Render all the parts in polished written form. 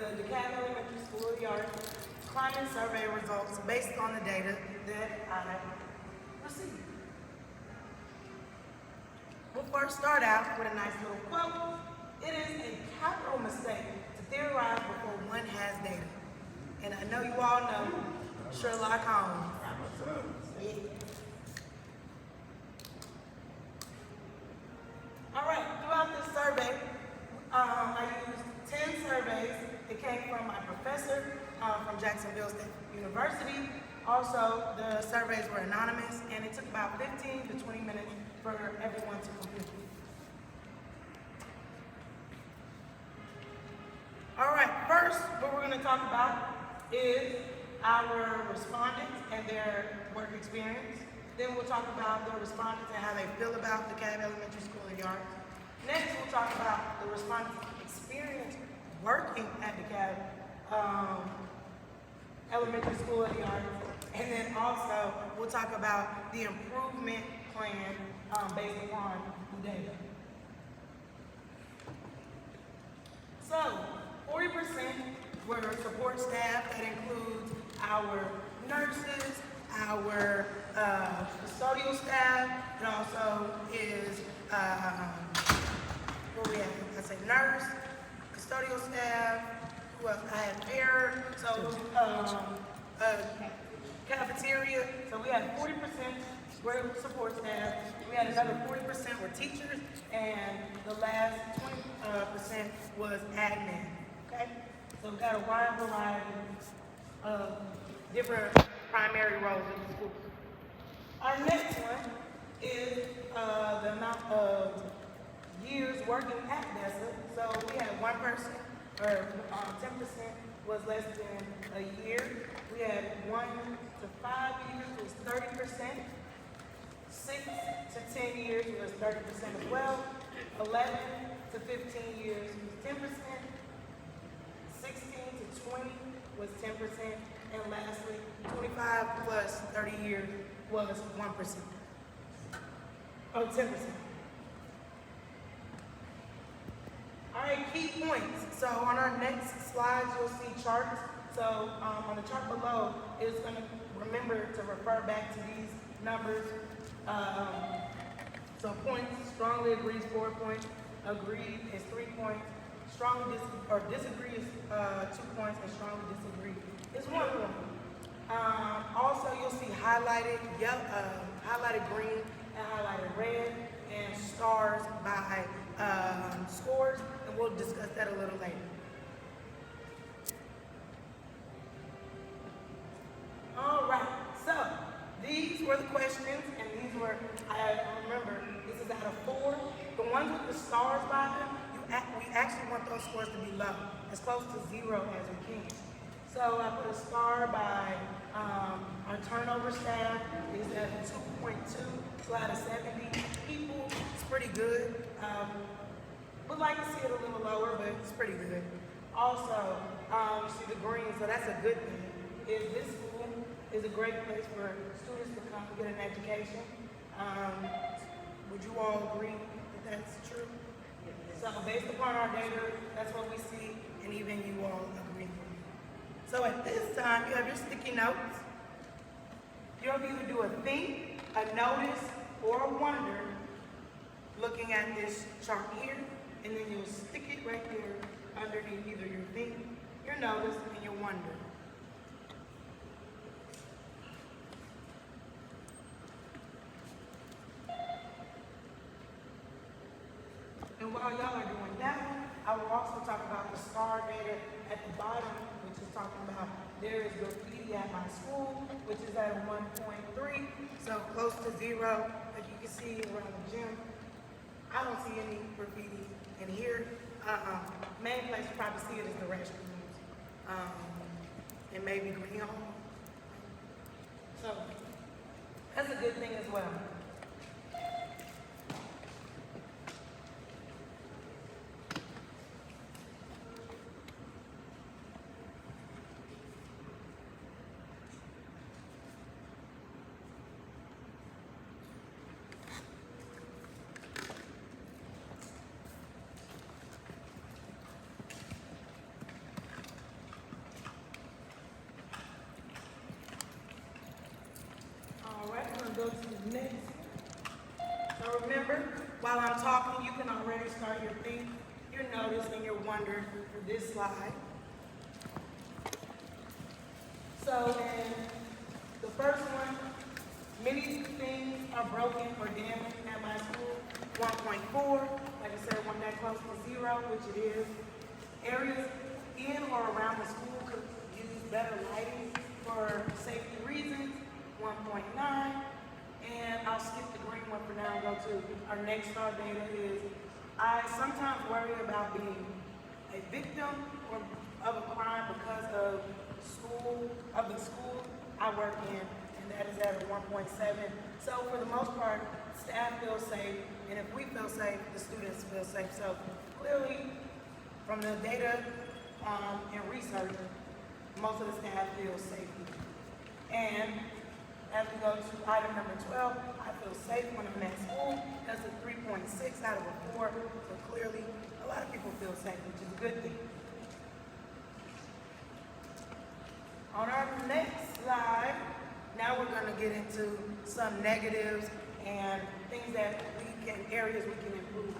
the DeKalb Elementary School of the Arts climate survey results based on the data that I received. We'll first start out with a nice little quote. It is a capital mistake to theorize before one has data. And I know you all know Sherlock Holmes. Yeah. All right, throughout this survey, I used 10 surveys that came from my professor from Jacksonville State University. Also, the surveys were anonymous, and it took about 15 to 20 minutes for everyone to complete. All right, first, what we're going to talk about is our respondents and their work experience. Then we'll talk about the respondents and how they feel about DeKalb Elementary School of the Arts. Next, we'll talk about the respondents' experience working at DeKalb Elementary School of the Arts. And then also, we'll talk about the improvement plan based upon the data. So, 40% were support staff. That includes our nurses, our custodial staff. It also is, what we have? I say nurse, custodial staff. Who else? I had air. So, cafeteria. So we had 40% were support staff. We had another 40% were teachers, and the last 20% was admin. Okay? So we've got a wide variety of different primary roles in the school. Our next one is the amount of years working at DESA. So we had one person, or 10% was less than a year. We had 1 to 5 years was 30%. 6 to 10 years was 30% as well. 11 to 15 years was 10%. 16 to 20 was 10%. And lastly, 25 plus 30 years was 1%. Oh, 10%. All right, key points. So on our next slides, you'll see charts. So on the chart below, it's going to remember to refer back to these numbers. So points, strongly agrees 4 points, agreed is 3 points, strongly disagree is 2 points, and strongly disagree is 1 point. Also, you'll see highlighted yellow, highlighted green, and highlighted red, and stars by scores, and we'll discuss that a little later. All right, so these were the questions, and these were, I remember, this is out of 4. The ones with the stars by them, we actually want those scores to be low, as close to 0 as we can. So I put a star by our turnover staff is at 2.2, so out of 70 people, it's pretty good. Would like to see it a little lower, but it's pretty good. Also, you see the green, so that's a good thing. This school is a great place for students to come and get an education. Would you all agree that that's true? So based upon our data, that's what we see, and even you all agree. So at this time, you have your sticky notes. You'll either do a think, a notice, or a wonder looking at this chart here, and then you'll stick it right there underneath either your think, your notice, and your wonder. And while y'all are doing that, I will also talk about the star data at the bottom, which is talking about there is graffiti at my school, which is at a 1.3, so close to 0. As you can see around the gym, I don't see any graffiti in here. Main place you probably see it is the restrooms, and maybe green home. So that's a good thing as well. while I'm talking, you can already start your think, your notice, and your wonder for this slide. So in the first one, many things are broken or damaged at my school. 1.4, like I said, one that close to 0, which it is. Areas in or around the school could use better lighting for safety reasons. 1.9, and I'll skip the green one for now and go to our next star data is, I sometimes worry about being a victim of a crime because of the school I work in, and that is at a 1.7. So for the most part, staff feels safe, and if we feel safe, the students feel safe. So clearly, from the data and research, most of the staff feel safe. And as we go to item number 12, I feel safe when I'm at school. That's a 3.6 out of a 4. So clearly, a lot of people feel safe, which is a good thing. On our next slide, now we're going to get into some negatives and things that areas we can improve.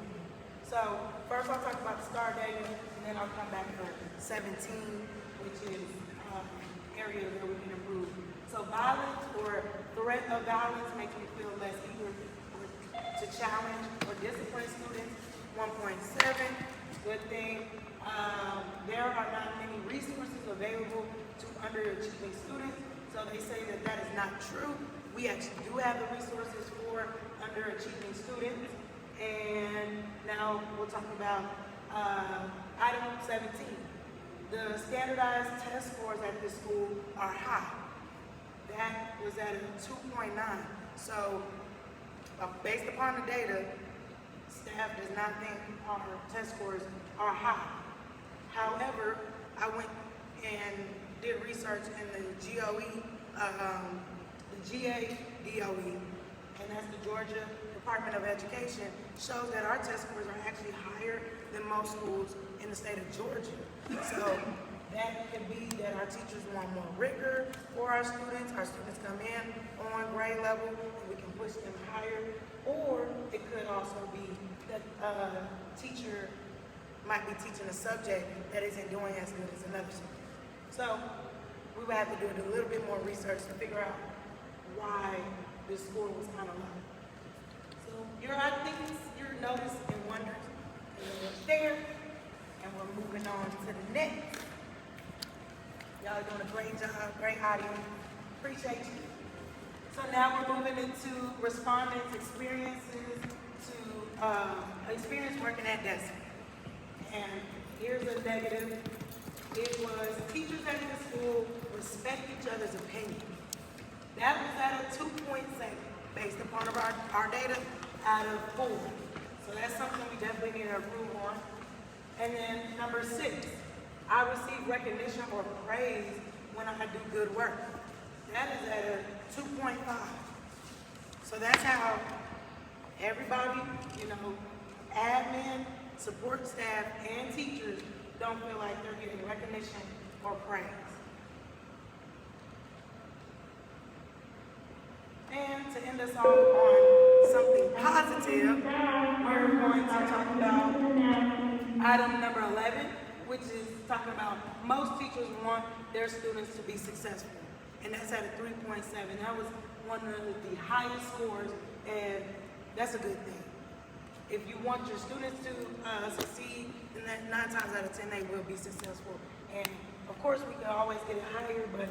So first I'll talk about the star data, and then I'll come back for 17, which is areas where we can improve. So violence or threat of violence makes me feel less eager to challenge or discipline students. 1.7, good thing. There are not many resources available to underachieving students, so they say that that is not true. We actually do have the resources for underachieving students. And now we'll talk about item 17. The standardized test scores at this school are high. That was at a 2.9. So based upon the data, staff does not think our test scores are high. However, I went and did research in the GOE, the GADOE, and that's the Georgia Department of Education, shows that our test scores are actually higher than most schools in the state of Georgia. So that could be that our teachers want more rigor for our students. Our students come in on grade level and we can push them higher. Or it could also be that a teacher might be teaching a subject that isn't doing as good as another subject. So we would have to do a little bit more research to figure out why this score was kind of low. So I think your notice and wonders is there, and we're moving on to the next. Y'all are doing a great job, great audience. Appreciate you. So now we're moving into respondents' experiences to experience working at DESA. And here's a negative. It was teachers at the school respect each other's opinion. That was at a 2.7 based upon our data out of 4. So that's something we definitely need to improve on. And then number 6, I receive recognition or praise when I do good work. That is at a 2.5. So that's how everybody, admin, support staff, and teachers don't feel like they're getting recognition or praise. And to end us off on something positive, we're going to talk about item number 11, which is talking about most teachers want their students to be successful. And that's at a 3.7. That was one of the highest scores, and that's a good thing. If you want your students to succeed, then 9 times out of 10 they will be successful. And of course we could always get it higher, but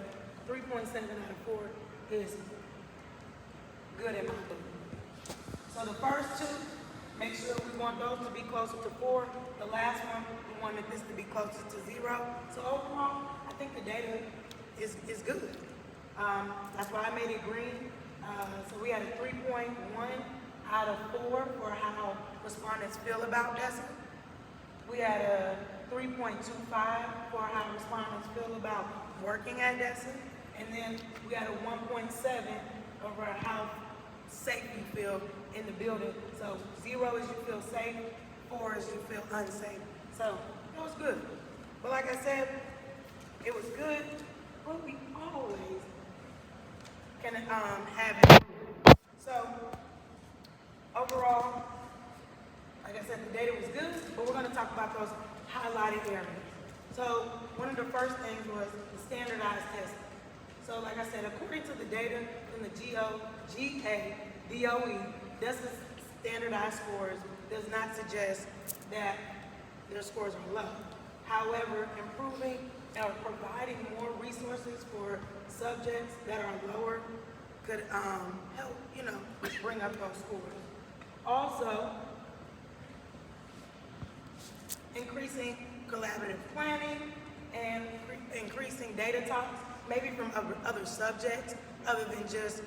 3.7 out of 4 is good in my book. So the first 2, make sure we want those to be closer to 4. The last one, we wanted this to be closer to 0. So overall, I think the data is good. That's why I made it green. So we had a 3.1 out of 4 for how respondents feel about DESA. We had a 3.25 for how respondents feel about working at DESA. And then we had a 1.7 over how safe you feel in the building. So 0 is you feel safe, 4 is you feel unsafe. So it was good. But like I said, it was good, but we always can have it. So overall, talk about those highlighted areas. So one of the first things was the standardized testing. So like I said, according to the data in the GADOE, DESA standardized scores does not suggest that their scores are low. However, improving or providing more resources for subjects that are lower could help, bring up those scores. Also, increasing collaborative planning and increasing data talks, maybe from other subjects, other than just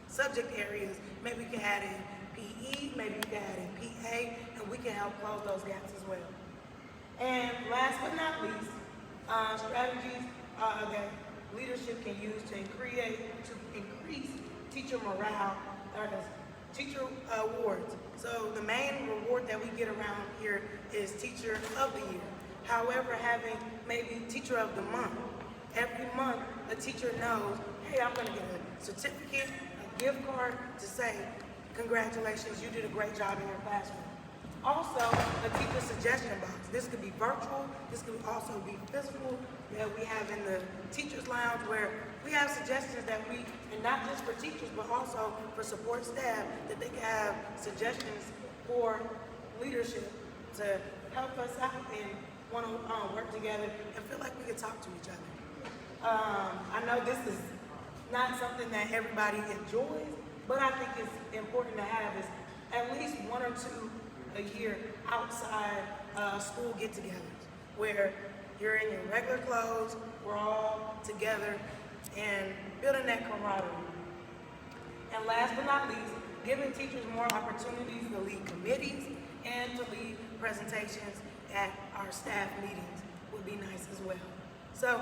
subject areas. Maybe we can add in PE, maybe we can add in PA, and we can help close those gaps as well. And last but not least, strategies that leadership can use to increase teacher morale are the teacher awards. So the main reward that we get around here is Teacher of the Year. However, having maybe Teacher of the Month. Every month, a teacher knows, hey, I'm going to get a certificate, a gift card to say, congratulations, you did a great job in your classroom. Also, a teacher suggestion box. This could be virtual, this could also be physical, that we have in the teacher's lounge where we have suggestions that and not just for teachers, but also for support staff, that they can have suggestions for leadership to help us out and want to work together and feel like we can talk to each other. I know this is not something that everybody enjoys, but I think it's important to have is at least one or two a year outside school get-togethers where you're in your regular clothes, we're all together and building that camaraderie. And last but not least, giving teachers more opportunities to lead committees and to lead presentations at our staff meetings would be nice as well. So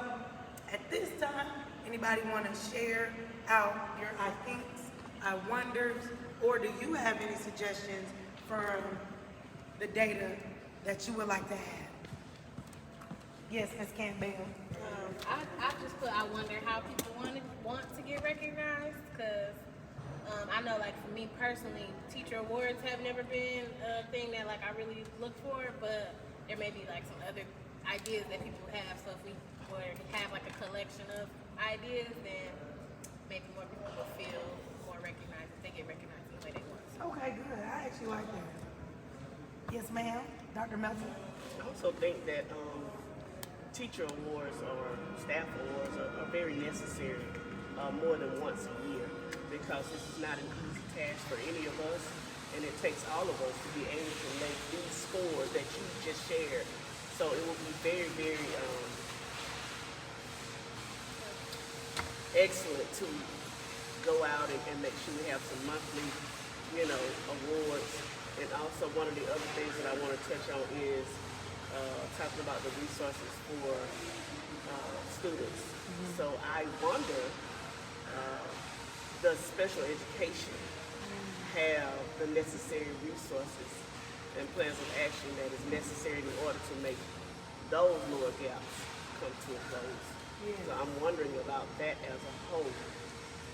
at this time, anybody want to share out your I thinks, I wonders, or do you have any suggestions from the data that you would like to add? Yes, Ms. Campbell. I just put, I wonder how people want to get recognized, because I know, like, for me personally, teacher awards have never been a thing that, like, I really look for, but there may be, like, some other ideas that people have, so if we were to have, like, a collection of ideas, then maybe more people will feel more recognized if they get recognized in the way they want. Okay, good. I actually like that. Yes, ma'am. Dr. Melton. I also think that teacher awards or staff awards are very necessary more than once a year, because this is not an easy task for any of us, and it takes all of us to be able to make these scores that you just shared. So it will be very, very excellent to go out and make sure we have some monthly, awards. And also one of the other things that I want to touch on is talking about the resources for students. Mm-hmm. So I wonder, does special education have the necessary resources and plans of action that is necessary in order to make those lower gaps come to a close? Yeah. So I'm wondering about that as a whole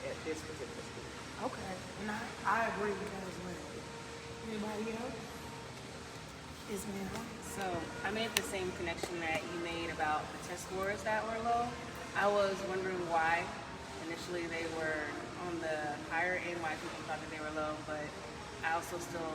at this particular school. Okay, and I agree with that as well. Anybody else? Yes, ma'am. So I made the same connection that you made about the test scores that were low. I was wondering why initially they were on the higher end, why people thought that they were low, but I also still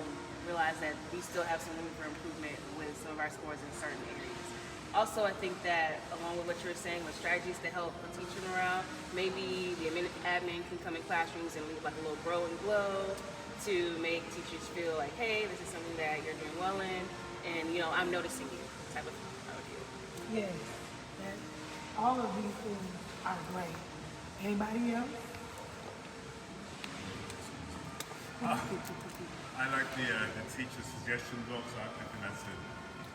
realized that we still have some room for improvement with some of our scores in certain areas. Also, I think that along with what you were saying with strategies to help with teacher morale, maybe the admin can come in classrooms and leave like a little grow and glow to make teachers feel like, hey, this is something that you're doing well in, and I'm noticing you, type of deal. Yes, all of these things are great. Anybody else? I like the teacher suggestion box. I think that's a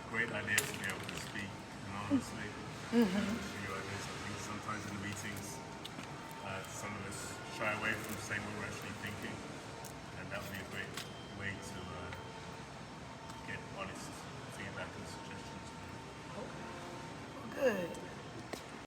great idea to be able to speak anonymously. Share your ideas. I think sometimes in the meetings, some of us shy away from saying what we're actually thinking, and that would be a great way to get honest feedback and suggestions. Good.